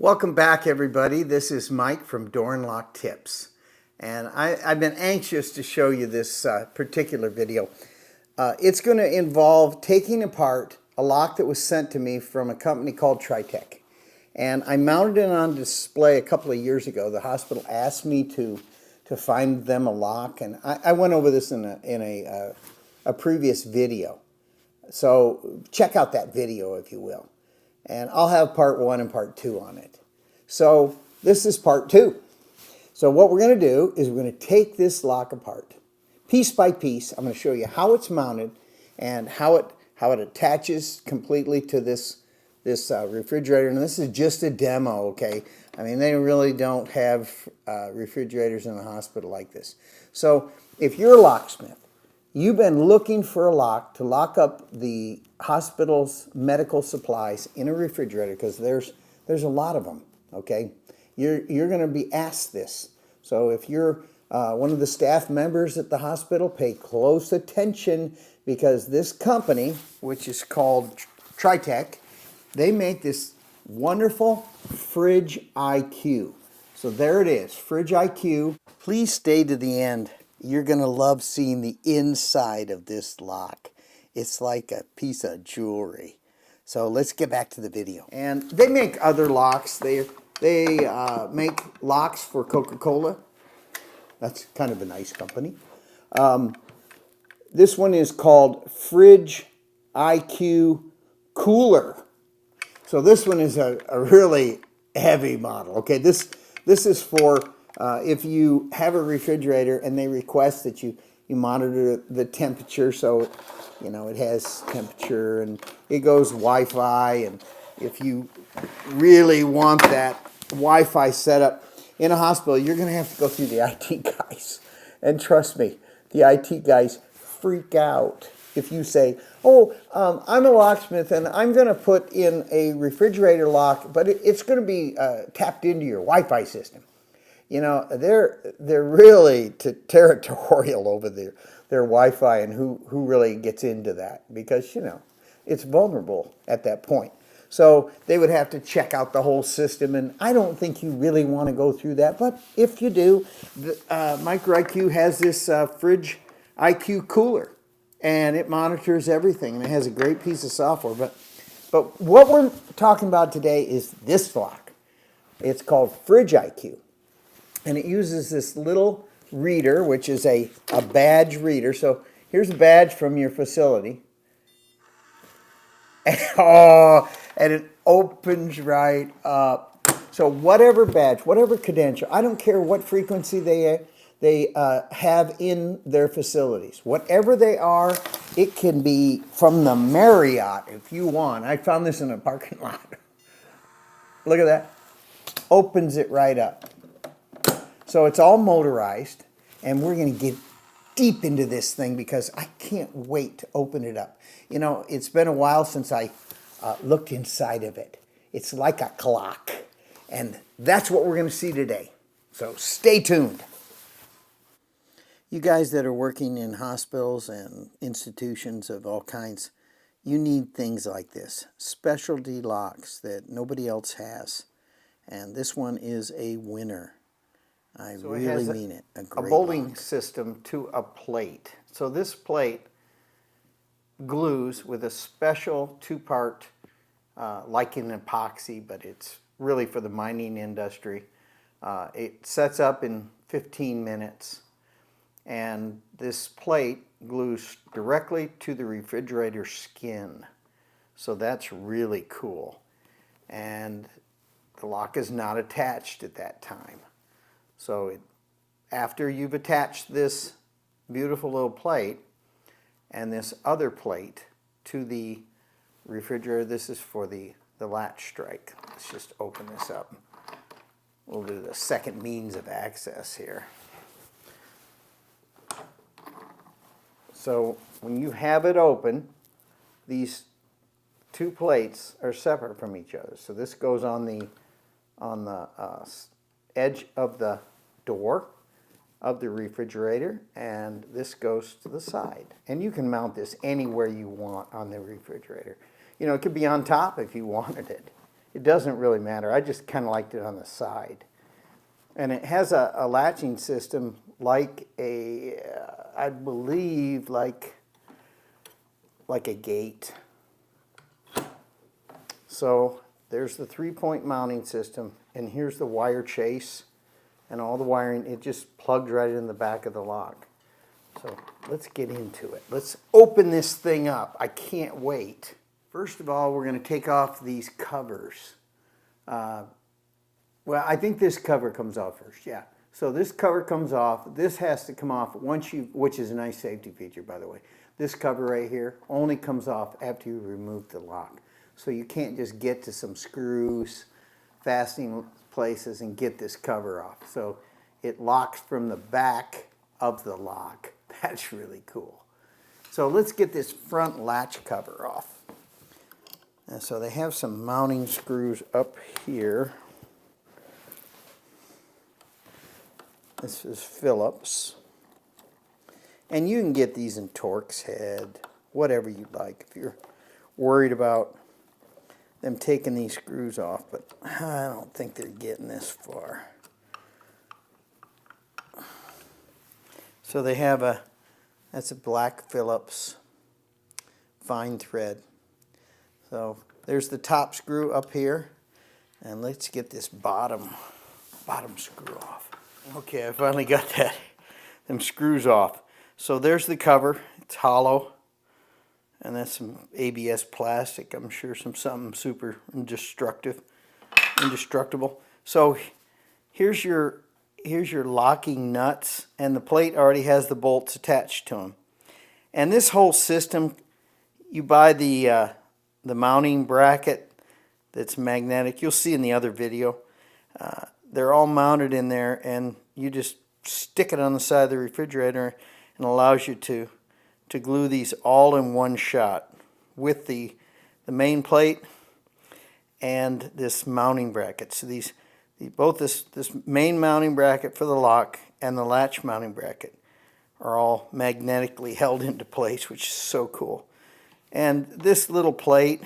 Welcome back, everybody. This is Mike from Door and Lock Tips, and I've been anxious to show you this particular video. It's going to involve taking apart a lock that was sent to me from a company called Triteq, and I mounted it on display a couple of years ago. The hospital asked me to find them a lock, and I went over this in a previous video. So check out that video if you will. And I'll have part 1 and part 2 on it. So this is part 2. So what we're going to do is we're going to take this lock apart. Piece by piece, I'm going to show you how it's mounted and how it attaches completely to this refrigerator. And this is just a demo, okay? I mean, they really don't have refrigerators in the hospital like this. So if you're a locksmith, you've been looking for a lock to lock up the hospital's medical supplies in a refrigerator, because there's a lot of them, okay? You're going to be asked this. So if you're one of the staff members at the hospital, pay close attention, because this company, which is called Triteq, they make this wonderful FridgeIQ. So there it is, FridgeIQ. Please stay to the end. You're going to love seeing the inside of this lock. It's like a piece of jewelry. So let's get back to the video. And they make other locks. They make locks for Coca-Cola. That's kind of a nice company. This one is called FridgeIQ Cooler. So this one is a really heavy model. Okay, this is for if you have a refrigerator and they request that you monitor the temperature, so you know it has temperature and it goes Wi-Fi, and if you really want that Wi-Fi setup in a hospital, you're going to have to go through the IT guys. And trust me, the IT guys freak out if you say, oh, I'm a locksmith and I'm going to put in a refrigerator lock, but it's going to be tapped into your Wi-Fi system. You know, they're really territorial over their Wi-Fi and who really gets into that, because, you know, it's vulnerable at that point. So they would have to check out the whole system, and I don't think you really want to go through that. But if you do, MicroIQ has this FridgeIQ Cooler, and it monitors everything, and it has a great piece of software. But what we're talking about today is this lock. It's called FridgeIQ. And it uses this little reader, which is a badge reader. So here's a badge from your facility. Oh, and it opens right up. So whatever badge, whatever credential, I don't care what frequency they have in their facilities. Whatever they are, it can be from the Marriott if you want. I found this in a parking lot. Look at that. Opens it right up. So it's all motorized, and we're going to get deep into this thing because I can't wait to open it up. You know, it's been a while since I looked inside of it. It's like a clock, and that's what we're going to see today. So stay tuned. You guys that are working in hospitals and institutions of all kinds, you need things like this. Specialty locks that nobody else has. And this one is a winner. I really mean it. A bolting system to a plate. So this plate glues with a special 2-part, like an epoxy, but it's really for the mining industry. It sets up in 15 minutes, and this plate glues directly to the refrigerator skin. So that's really cool. And the lock is not attached at that time. So after you've attached this beautiful little plate and this other plate to the refrigerator, this is for the latch strike. Let's just open this up. We'll do the second means of access here. So when you have it open, these 2 plates are separate from each other. So this goes on the edge of the door of the refrigerator, and this goes to the side. And you can mount this anywhere you want on the refrigerator. You know, it could be on top if you wanted it. it doesn't really matter. I just kind of liked it on the side. And it has a latching system like a, I believe, like a gate. So there's the 3-point mounting system, and here's the wire chase and all the wiring. It just plugs right in the back of the lock. So let's get into it. Let's open this thing up. I can't wait. First of all, we're going to take off these covers. Well, I think this cover comes off first, yeah. So this cover comes off. This has to come off once you, which is a nice safety feature, by the way. This cover right here only comes off after you remove the lock. So you can't just get to some screws, fastening places, and get this cover off. So it locks from the back of the lock. That's really cool. So let's get this front latch cover off. And so they have some mounting screws up here. This is Phillips. And you can get these in Torx head, whatever you'd like if you're worried about them taking these screws off, but I don't think they're getting this far. So they have that's a black Phillips fine thread. So there's the top screw up here, and let's get this bottom screw off. Okay, I finally got them screws off. So there's the cover. It's hollow, and that's some ABS plastic. I'm sure something super indestructible. So here's your locking nuts, and the plate already has the bolts attached to them. And this whole system, you buy the mounting bracket that's magnetic. You'll see in the other video. They're all mounted in there, and you just stick it on the side of the refrigerator, and allows you to glue these all in one shot with the main plate and this mounting bracket. So both this main mounting bracket for the lock and the latch mounting bracket are all magnetically held into place, which is so cool. And this little plate,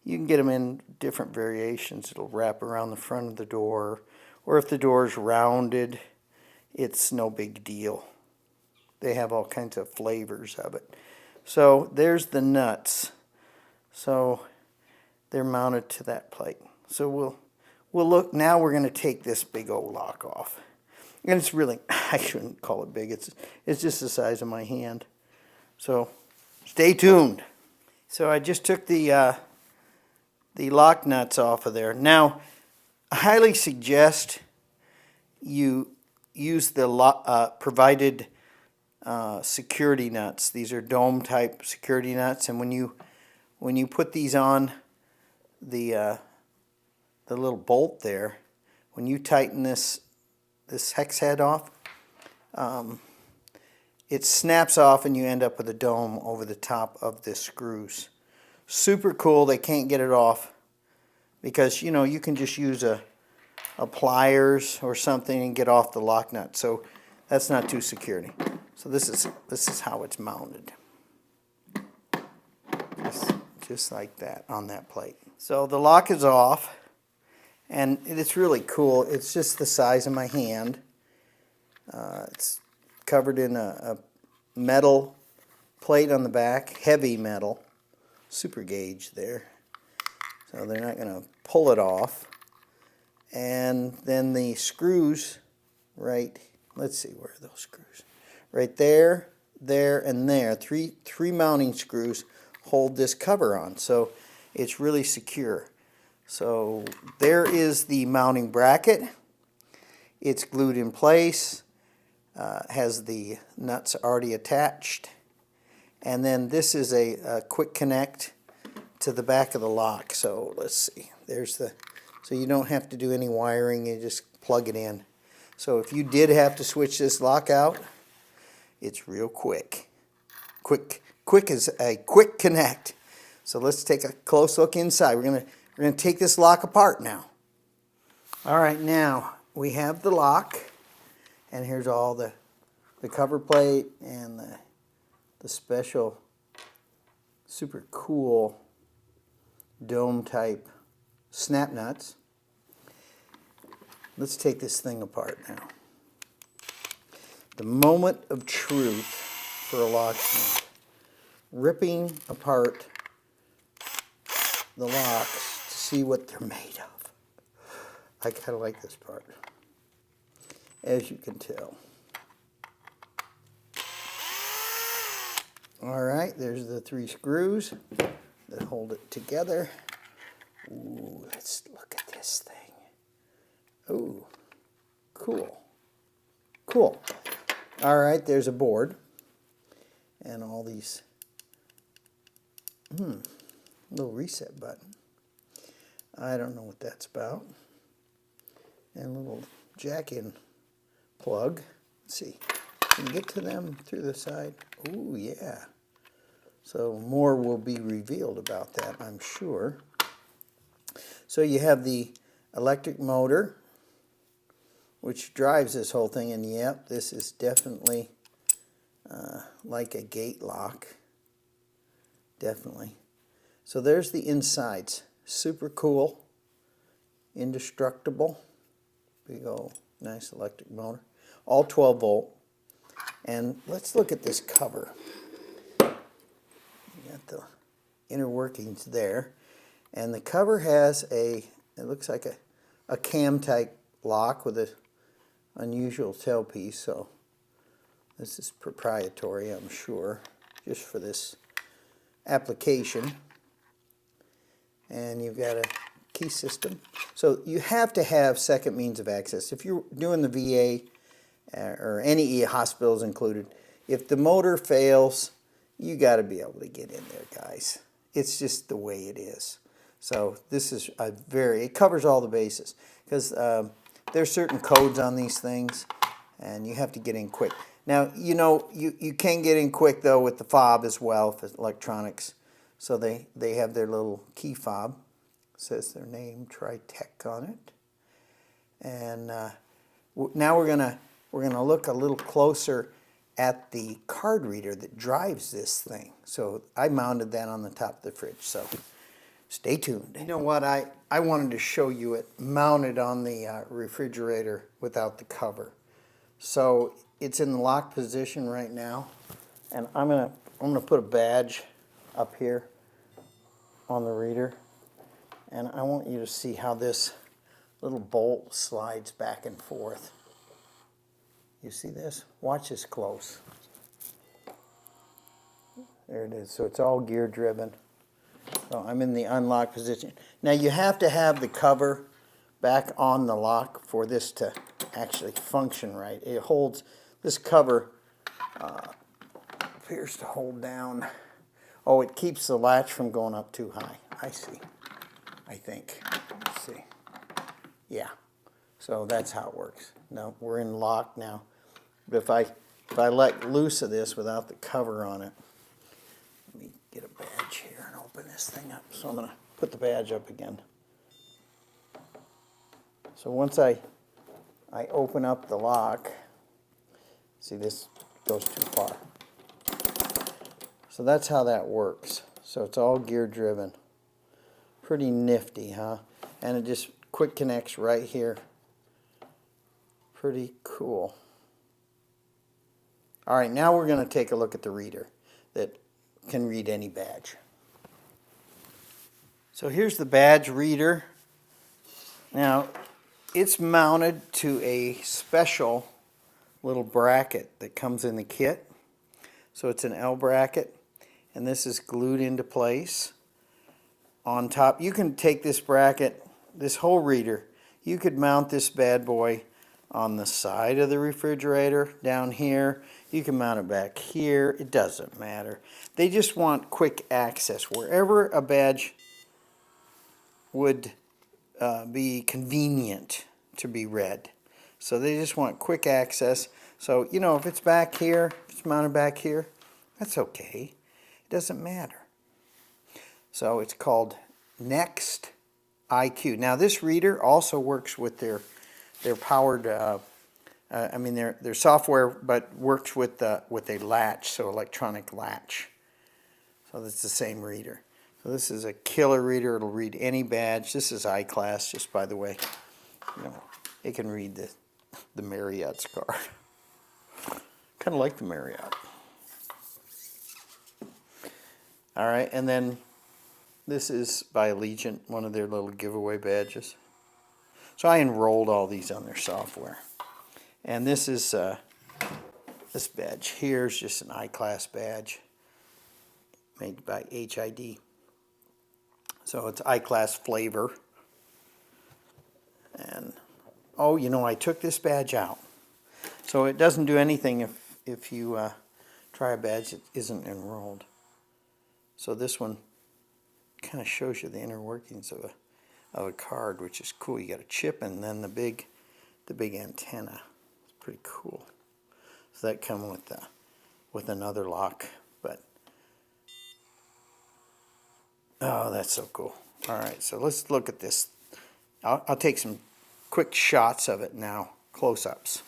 you can get them in different variations. It'll wrap around the front of the door, or if the door is rounded, it's no big deal. They have all kinds of flavors of it. So there's the nuts. So they're mounted to that plate. So we'll look. Now we're going to take this big old lock off. And it's really, I shouldn't call it big. It's just the size of my hand. So stay tuned. So I just took the lock nuts off of there. Now, I highly suggest you use the provided security nuts. These are dome type security nuts, and when you put these on the little bolt there, when you tighten this hex head off, it snaps off and you end up with a dome over the top of the screws. Super cool. They can't get it off because you can just use a pliers or something and get off the lock nut. So that's not too security. So this is how it's mounted. Just like that on that plate. So the lock is off, and it's really cool. It's just the size of my hand. It's covered in a metal plate on the back, heavy metal, super gauge there. So they're not going to pull it off. And then the screws, right, let's see, where are those screws? Right there, there, and there. Three mounting screws hold this cover on, so it's really secure. So there is the mounting bracket. It's glued in place, has the nuts already attached, and then this is a quick connect to the back of the lock. So let's see, so you don't have to do any wiring, you just plug it in. So if you did have to switch this lock out, it's real quick. Quick is a quick connect. So let's take a close look inside. We're gonna take this lock apart now. All right, now we have the lock, and here's all the cover plate and the special, super cool dome type snap nuts. Let's take this thing apart now. The moment of truth for a locksmith. Ripping apart the locks to see what they're made of. I kind of like this part, as you can tell. All right, there's the 3 screws that hold it together. Ooh, let's look at this thing. Ooh, cool. Cool. All right, there's a board. And all these, little reset button. I don't know what that's about. And a little jack-in plug. Let's see. Can you get to them through the side? Ooh, yeah. So more will be revealed about that, I'm sure. So you have the electric motor, which drives this whole thing, and yep, this is definitely like a gate lock. Definitely. So there's the insides. Super cool. Indestructible. Big old nice electric motor. All 12 volt. And let's look at this cover. You got the inner workings there. And the cover has it looks like a cam type lock with an unusual tailpiece. So this is proprietary, I'm sure, just for this application. And you've got a key system. So you have to have second means of access. If you're doing the VA or any hospitals included, if the motor fails, you got to be able to get in there, guys. It's just the way it is. So this is it covers all the bases, because there's certain codes on these things, and you have to get in quick. Now, you know, you can get in quick, though, with the fob as well, for electronics. So they have their little key fob. It says their name, Triteq, on it. And now we're gonna look a little closer at the card reader that drives this thing. So I mounted that on the top of the fridge. So stay tuned. You know what? I wanted to show you it mounted on the refrigerator without the cover. So it's in the lock position right now, and I'm gonna put a badge up here on the reader, and I want you to see how this little bolt slides back and forth. You see this? Watch this close. There it is. So it's all gear driven. So I'm in the unlock position. Now you have to have the cover back on the lock for this to actually function right. It holds, this cover appears to hold down. Oh, it keeps the latch from going up too high. I see. I think. Let's see. Yeah. So that's how it works. Now we're in lock now. But if I let loose of this without the cover on it, let me get a badge here and open this thing up. So I'm going to put the badge up again. So once I open up the lock, see, this goes too far. So that's how that works. So it's all gear driven. Pretty nifty, huh? And it just quick connects right here. Pretty cool. All right, now we're going to take a look at the reader that can read any badge. So here's the badge reader. Now, it's mounted to a special little bracket that comes in the kit. So it's an L bracket, and this is glued into place. On top, you can take this bracket, this whole reader, you could mount this bad boy on the side of the refrigerator down here. You can mount it back here. It doesn't matter. They just want quick access. Wherever a badge would be convenient to be read. So they just want quick access. So, you know, if it's back here, if it's mounted back here, that's okay. It doesn't matter. So it's called MicroIQ. Now this reader also works with their powered, their software, but works with a latch, so electronic latch. So that's the same reader. So this is a killer reader. It'll read any badge. This is I-class, just by the way. You know, it can read the Marriott's card. Kind of like the Marriott. All right, and then this is by Allegiant, one of their little giveaway badges. So I enrolled all these on their software. And this is this badge here is just an I-class badge made by HID. So it's I-class flavor. And oh, you know, I took this badge out. So it doesn't do anything if you try a badge that isn't enrolled. So this one kind of shows you the inner workings of a card, which is cool. You got a chip and then the big antenna. It's pretty cool. So that comes with another lock, but oh, that's so cool. All right, so let's look at this. I'll take some quick shots of it now, close-ups.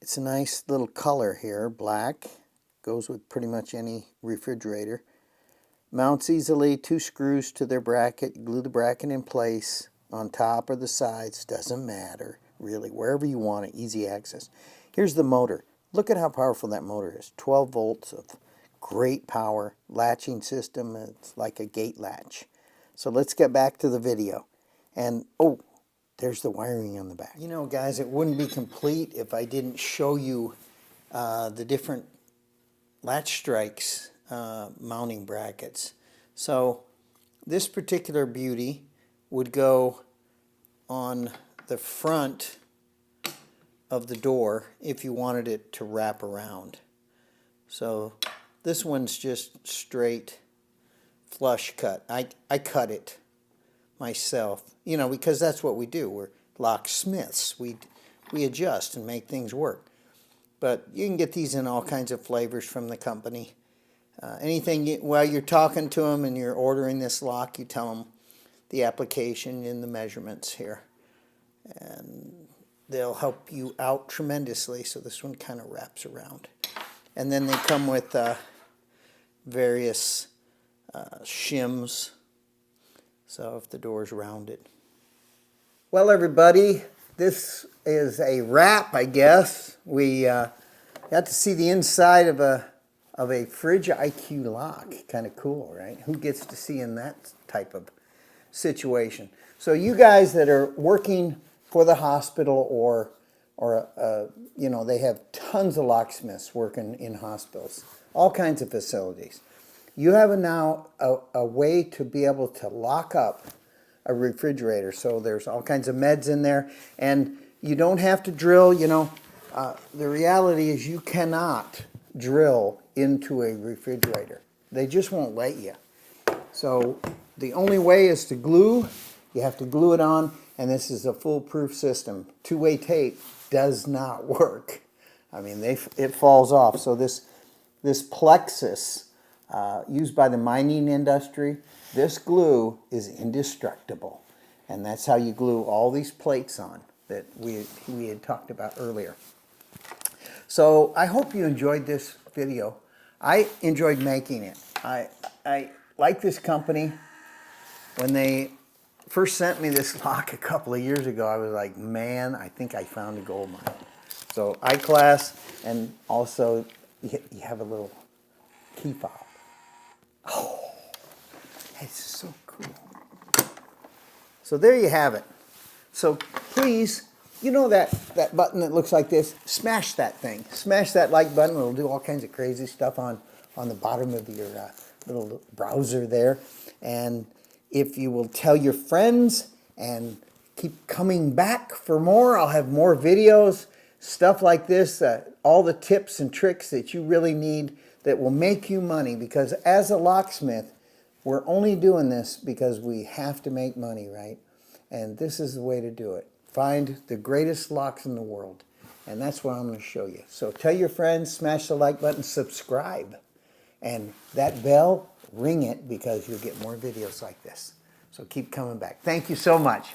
It's a nice little color here, black. Goes with pretty much any refrigerator. Mounts easily, 2 screws to their bracket. Glue the bracket in place on top or the sides. Doesn't matter, really. Wherever you want it, easy access. Here's the motor. Look at how powerful that motor is. 12 volts of great power. Latching system. It's like a gate latch. So let's get back to the video. And, oh, there's the wiring on the back. You know, guys, it wouldn't be complete if I didn't show you the different latch strikes mounting brackets. So this particular beauty would go on the front of the door if you wanted it to wrap around. So this one's just straight flush cut. I cut it myself, you know, because that's what we do. We're locksmiths. We adjust and make things work. But you can get these in all kinds of flavors from the company. While you're talking to them and you're ordering this lock, you tell them the application and the measurements here. And they'll help you out tremendously. So this one kind of wraps around. And then they come with various shims. So if the door's rounded. Well, everybody, this is a wrap, I guess. We got to see the inside of a FridgeIQ lock. Kind of cool, right? Who gets to see in that type of situation? So you guys that are working for the hospital or you know, they have tons of locksmiths working in hospitals, all kinds of facilities. You have now a way to be able to lock up a refrigerator. So there's all kinds of meds in there, and you don't have to drill. You know, the reality is you cannot drill into a refrigerator. They just won't let you. So the only way is to glue. You have to glue it on, and this is a foolproof system. Two-way tape does not work. I mean, it falls off. So this plexus used by the mining industry, this glue is indestructible. And that's how you glue all these plates on that we had talked about earlier. So I hope you enjoyed this video. I enjoyed making it. I like this company. When they first sent me this lock a couple of years ago, I was like, man, I think I found a gold mine. So I-class, and also you have a little key fob. Oh, it's so cool. So there you have it. So please, you know that button that looks like this? Smash that thing. Smash that like button. It'll do all kinds of crazy stuff on the bottom of your little browser there. And if you will tell your friends and keep coming back for more, I'll have more videos, stuff like this, all the tips and tricks that you really need that will make you money, because as a locksmith, we're only doing this because we have to make money, right? And this is the way to do it. Find the greatest locks in the world, and that's what I'm going to show you. So tell your friends, smash the like button, subscribe, and that bell, ring it, because you'll get more videos like this. So keep coming back. Thank you so much.